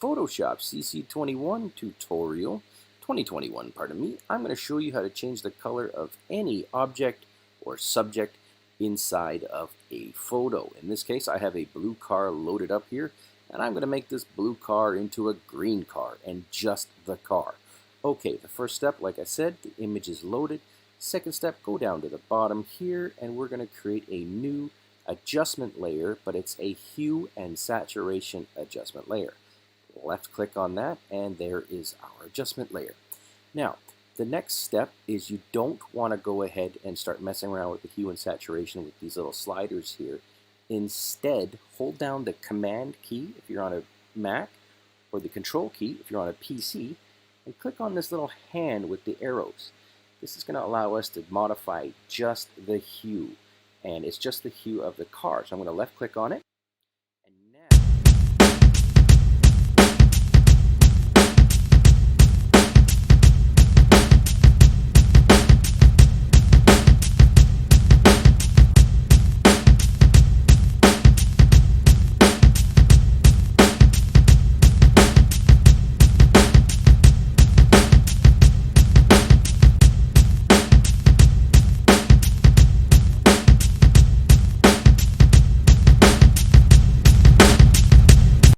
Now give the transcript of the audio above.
Photoshop CC21 tutorial 2021, pardon me. I'm going to show you how to change the color of any object or subject inside of a photo. In this case, I have a blue car loaded up here, and I'm going to make this blue car into a green car, and just the car. Okay, the first step, like I said, the image is loaded. Second step, go down to the bottom here, and we're going to create a new adjustment layer, but it's a hue and saturation adjustment layer. Left click on that, and there is our adjustment layer. Now, the next step is you don't want to go ahead and start messing around with the hue and saturation with these little sliders here. Instead, hold down the Command key if you're on a Mac, or the Control key if you're on a PC, and click on this little hand with the arrows. This is going to allow us to modify just the hue, and it's just the hue of the car. So I'm going to left click on it,